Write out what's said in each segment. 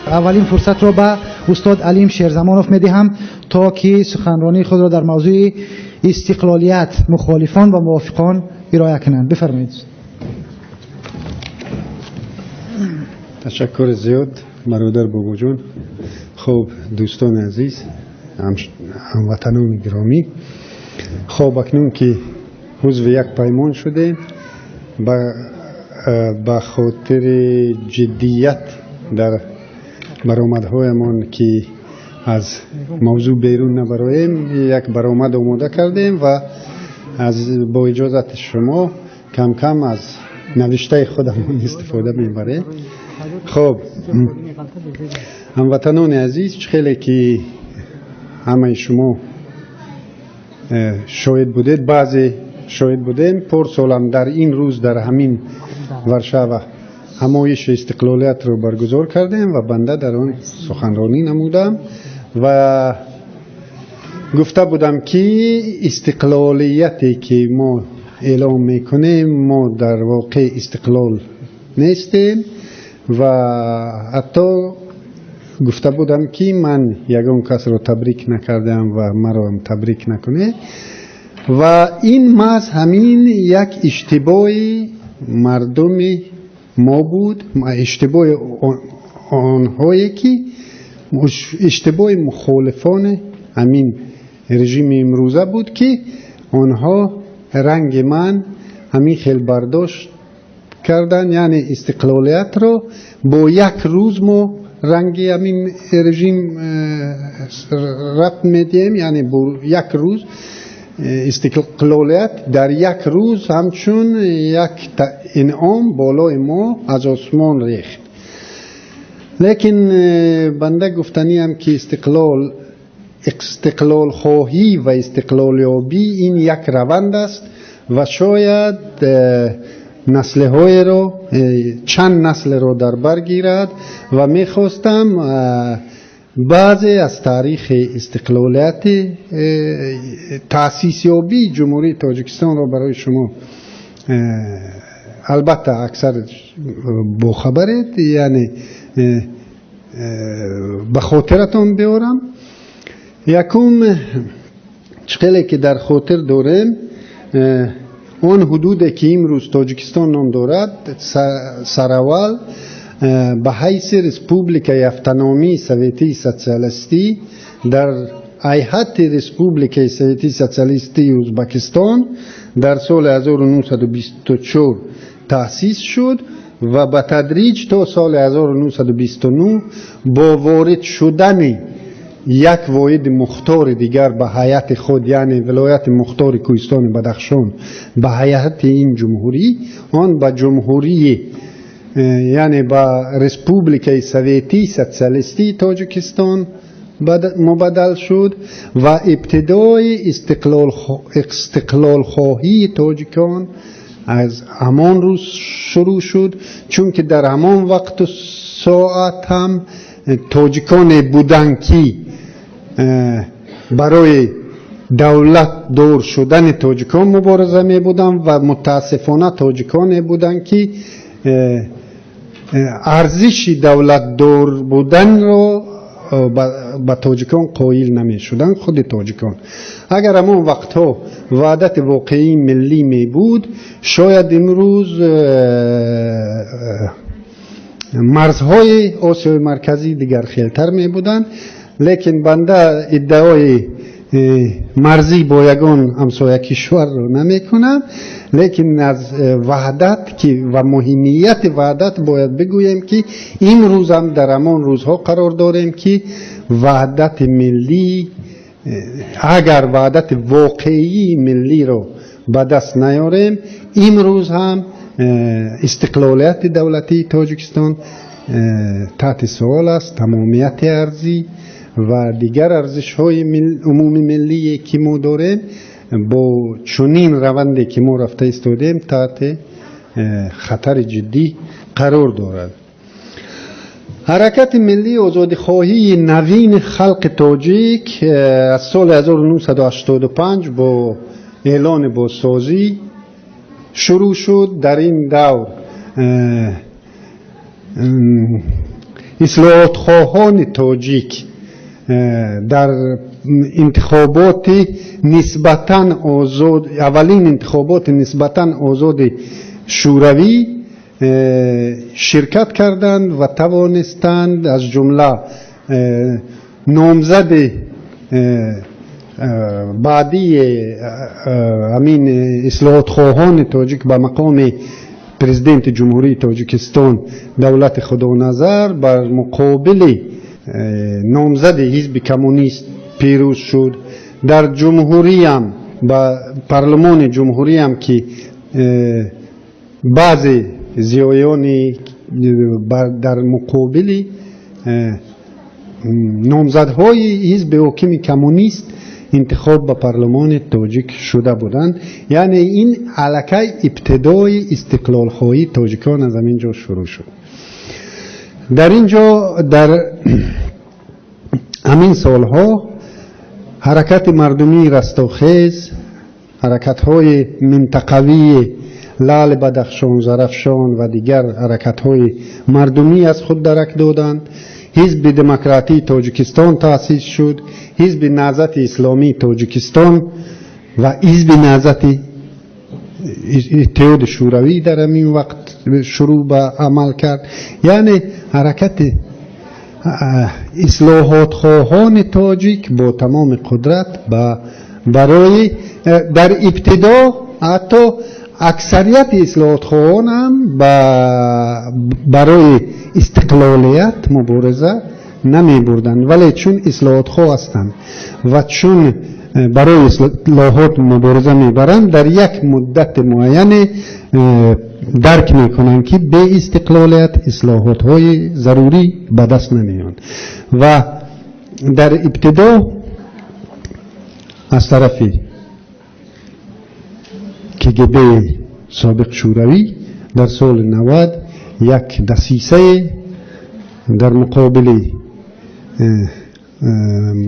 اولین فرصت را به استاد علیم شیرزمانوف میدهم تا که سخنرانی خود را در موضوع استقلالیت مخالفان و موافقان ارائه کنند. بفرمایید. تشکر زیاد برادر بابا جون. خب دوستان عزیز، هموطنان گرامی، خب اکنون که عضو یک پیمان شده به خاطر جدیت در برآمدهایمان که از موضوع بیرون نبراییم یک برآمد آماده کردیم و با اجازت شما کم کم از نوشته خودمون استفاده میبریم. خب هموطنان عزیز، خیلی که همه شما شاهد بودید، بعضی شاهد بودیم، پرسالم در این روز در همین ورشاو همایش استقلالیت رو برگزار کردیم و بنده در آن سخنرانی نمودم و گفته بودم که استقلالیتی که ما اعلام میکنیم ما در واقع استقلال نیستیم و حتی گفته بودم که من یگان کس رو تبریک نکردم و مرا هم تبریک نکنه و این محض همین یک اشتباه مردم ما بود، اشتباه آنهایی که اشتباه مخالفان همین رژیم امروزه بود که آنها رنگ من همین خیلی برداشت کردن، یعنی استقلالیت رو با یک روز ما رنگ همین رژیم رفت میدیم، یعنی با یک روز استقلالیت در یک روز همچون یک انعام بالای ما از آسمان ریخت. لیکن بنده گفتنی هم که استقلال خواهی و استقلال یابی این یک روند است و شاید نسل های رو چند نسل رو در بر گیرد و میخواستم بعضی از تاریخ استقلالیت تأسیس یابی جمهوری تاجیکستان رو برای شما البته اکثر با خبرید، یعنی به خاطرتان بیارم. یکم چقدر که در خاطر داریم اون حدودی که امروز تاجیکستان نام دارد سراول به حیث رسپوبلیکای автономии سوویتی سوسیالیستی در هیئت رسپوبلیکای سوویتی سوسیالیستی ازبکستان در سال 1924 تأسیس شد و به تدریج تا سال 1929 با وارد شدن یک واحد مختار دیگر به هیئت خود، یعنی ولایت مختار کوهستان بدخشان به هیئت این جمهوری، آن به جمهوری یعنی با رسپوبلیکای سوویتی سوسیالیستی تاجیکستان مبدل شد و ابتدای استقلال خواهی تاجیکان از همان روز شروع شد، چون که در همان وقت و ساعت هم تاجیکان بودن که برای دولت دور شدن تاجیکان مبارزه می بودن و متاسفانه تاجیکان بودن که ارزش دولت دور بودن رو با تاجیکان قائل نمی شدن. خود تاجیکان اگر همون وقتها وحدت واقعی ملی می بود شاید امروز مرزهای آسیای مرکزی دیگر خیلتر می بودن، لیکن بنده ادعای مرزی با یگان همسایه کشور رو نمی کنم، لیکن از وحدت و مهمیت وحدت باید بگویم که این روز هم در همان روزها قرار داریم که وحدت ملی، اگر وحدت واقعی ملی رو به دست نیاریم امروز هم استقلالیت دولتی تاجیکستان تحت سوال است. تمامیت ارضی و دیگر ارزش های عمومی ملی که ما داریم با چنین روندی که ما رفته ایستادیم تحت خطر جدی قرار دارد. حرکت ملی آزادی خواهی نوین خلق تاجیک از سال 1985 با اعلان بازسازی شروع شد. در این دور اصلاحات خواهان تاجیک در انتخابات نسبتاً آزاد، اولین انتخابات نسبتاً آزاد شوروی شرکت کردند و توانستند از جمله نامزد بعدی همین اصلاحات خواهان تاجیک به مقام پرزیدنت جمهوری تاجیکستان دولت خدانظر بر مقابل نامزد حزب کمونیست پیروز شد. در جمهوری هم با پارلمان جمهوری هم که بعضی زیایانی در مقابل نامزدهای حزب حاکم کمونیست انتخاب به پارلمان تاجیک شده بودند. یعنی این علکه ابتدای استقلال خواهی تاجیکان از اینجا شروع شد. در اینجا در همین سالها حرکت مردمی رستاخیز، حرکت های منطقوی لعل بدخشان، زرافشان و دیگر حرکت های مردمی از خود درک دادند. حزب دموکراتی تاجیکستان تأسیس شد، حزب نهضت اسلامی تاجیکستان و حزب نهضت اتحاد شوروی در همین وقت شروع به عمل کرد. یعنی حرکت اصلاحات خواهان تاجیک با تمام قدرت برای در ابتدا حتی اکثریت اصلاحات خواهان هم برای استقلالیت مبارزه نمی بردن، ولی چون اصلاحات خواه هستند و چون برای اصلاحات مبارزه می برند در یک مدت معین درک می کنند که به استقلالیت اصلاحات های ضروری به دست نمیان. و در ابتدا از طرف KGB سابق شوروی در سال 90 یک دسیسه در مقابل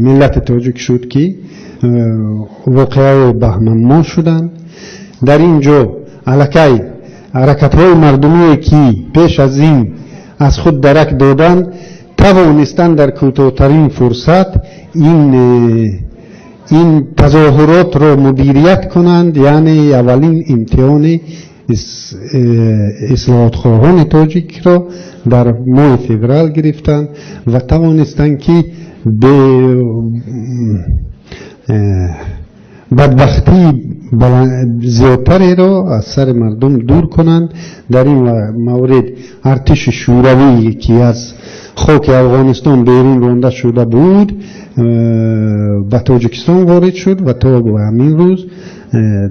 ملت تاجیک شد که واقعه بهمن‌ما شدند. در اینجا علکی حرکت های مردمی که پیش از این از خود درک دادند توانستند در کوتاه‌ترین فرصت این تظاهرات را مدیریت کنند. یعنی اولین امتحان اصلاحات خواهان تاجیک را در ماه فوریه گرفتند و توانستند که به بدبختی زیادتری را از سر مردم دور کنند. در این مورد ارتش شوروی که از خاک افغانستان بیرون رانده شده بود به تاجیکستان وارد شد و تا به همین روز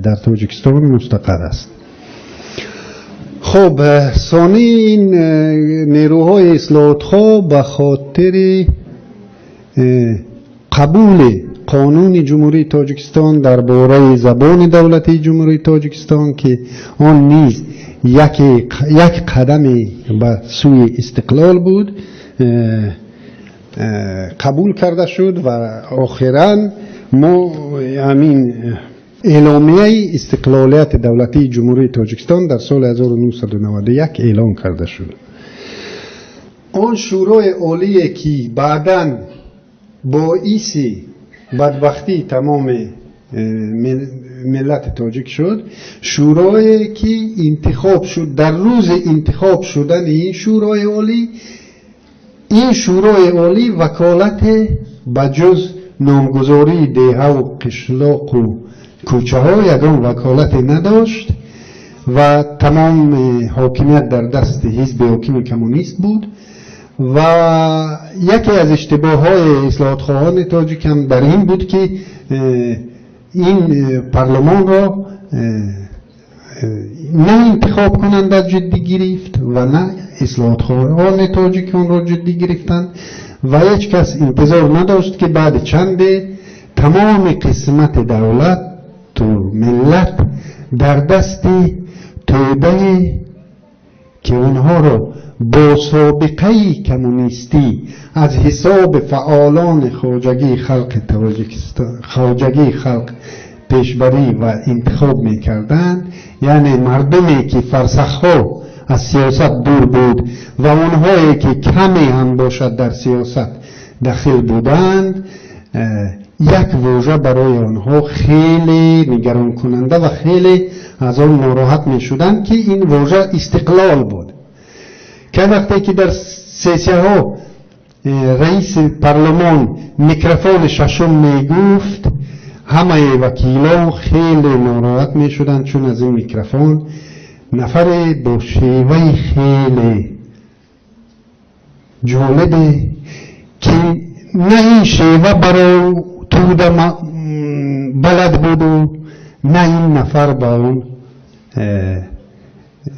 در تاجیکستان مستقر است. خب ثانی این نیروهای اصلاحات خواه به خاطر قبول قانون جمهوری تاجیکستان درباره زبان دولتی جمهوری تاجیکستان که آن نیز یک قدم به سوی استقلال بود قبول کرده شد و آخراً ما همین اعلامیه استقلالیت دولتی جمهوری تاجیکستان در سال 1991 اعلام کرده شد. آن شورای عالی که بعداً باعث بدبختی تمام ملت تاجیک شد، شورایی که انتخاب شد در روز انتخاب شدن این شورای عالی وکالت بجز نامگذاری دیه و قشلاق و کوچه ها یگان وکالت نداشت و تمام حاکمیت در دست حزب حاکم کمونیست بود. و یکی از اشتباه های اصلاحات خواهان تاجیک هم در این بود که این پارلمان را نه انتخاب کننده جدی گرفت و نه اصلاحات خواهان تاجیکان را جدی گرفتند و هیچ کس انتظار نداشت که بعد چند تمام قسمت دولت و ملت در دست توده که اونها را با سابقه کمونیستی از حساب فعالان خواجگی خلق پیشبری و انتخاب میکردند، یعنی مردمی که فرسخها از سیاست دور بود و اونهایی که کمی هم باشد در سیاست داخل بودند، یک واژه برای آنها خیلی نگران کننده و خیلی از آن ناراحت می شدند که این واژه استقلال بود. که وقتی که در سیسیه ها رئیس پارلمان میکروفون ششم می گفت، همه وکیلا خیلی ناراحت می شدند، چون از این میکروفون نفر با شیوه خیلی جالبه که نه این شیوه برای تو بلد بود و نه این نفر با اون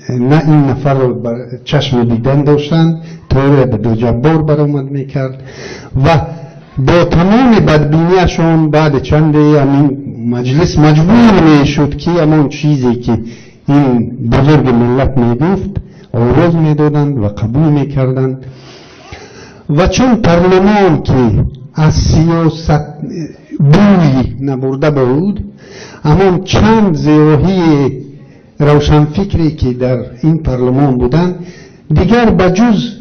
نه این نفر رو چشم دیدن داشتن، طور به دو جبار برآمد میکرد و با تمام بدبینیشون بعد چند همین مجلس مجبور میشد که همون چیزی که این بزرگ ملت میگفت آواز میدادند و قبول میکردند. و چون پارلمان که از سیاست بوی نبرده بود، اما چند زیراهی روشنفکری که در این پارلمان بودند دیگر بجز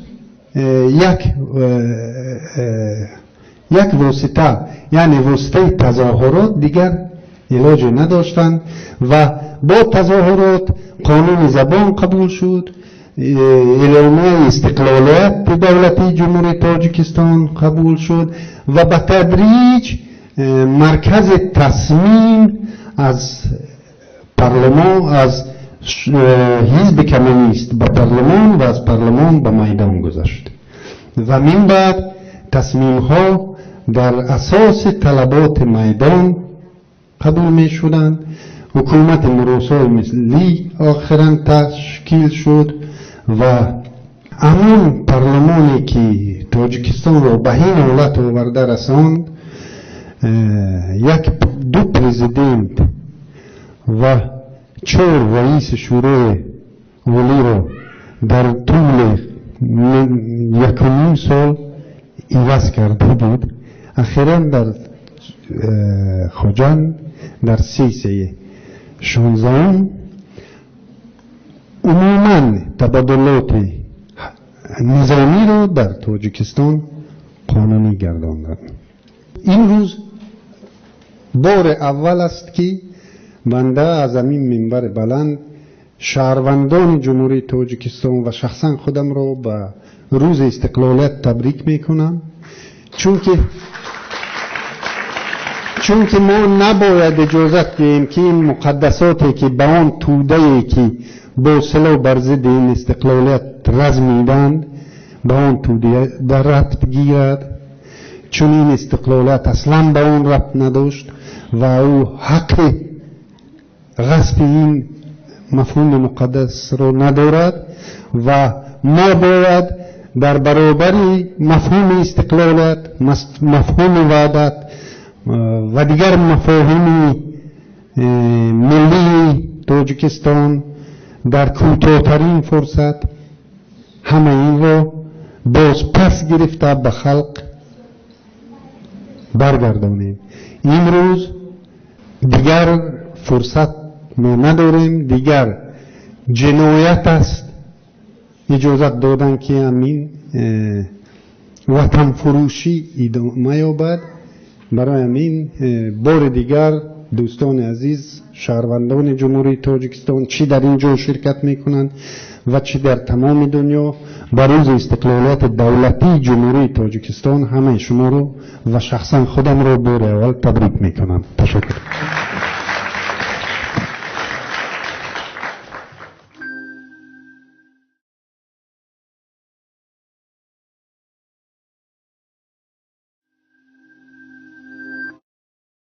یک واسطه، یعنی واسطه تظاهرات، دیگر علاج نداشتند و با تظاهرات قانون زبان قبول شد، اعلامیه استقلالیت دولتی جمهوری تاجیکستان قبول شد و به تدریج مرکز تصمیم از پارلمان، از حزب کمونیست به پارلمان و از پارلمان به میدان گذشت و من بعد تصمیم ها در اساس طلبات میدان قبول می شدند. حکومت مراسای ملی آخرا تشکیل شد و همون پارلمانی که تاجیکستان رو به این حالت آورده رساند، دو پرزیدنت و 4 رئیس شورای عالی رو در طول 1.5 سال عوض کرده بود. اخیراً در خوجان در سیسیه 16 عموماً تبادلات نظامی رو در تاجیکستان قانونی گرداندند. این روز بار اول است که بنده از این منبر بلند شهروندان جمهوری تاجیکستان و شخصا خودم را به روز استقلالیت تبریک میکنم، چون که ما نباید اجازت دهیم که این مقدساتی که به آن توده‌ای که با سلاح بر ضد این استقلالیت رزمیدند به آن توده در ربط گیرد، چون این استقلالیت اصلا به آن ربط نداشت و او حق غصب این مفهوم مقدس رو ندارد و ما باید در برابر مفهوم استقلالیت، مفهوم وحدت و دیگر مفاهیم ملی تاجیکستان در کوتاه‌ترین فرصت همه این رو باز پس گرفته به خلق برگردانیم. امروز دیگر فرصت ما نداریم، دیگر جنایت است اجازت دادن که همین وطن فروشی ادامه یابد. برای همین بار دیگر دوستان عزیز، شهروندان جمهوری تاجیکستان چی در اینجا شرکت میکنند و چی در تمام دنیا، بر روز استقلالیت دولتی جمهوری تاجیکستان همه شما رو و شخصا خودم رو بار اول تبریک میکنم. تشکر.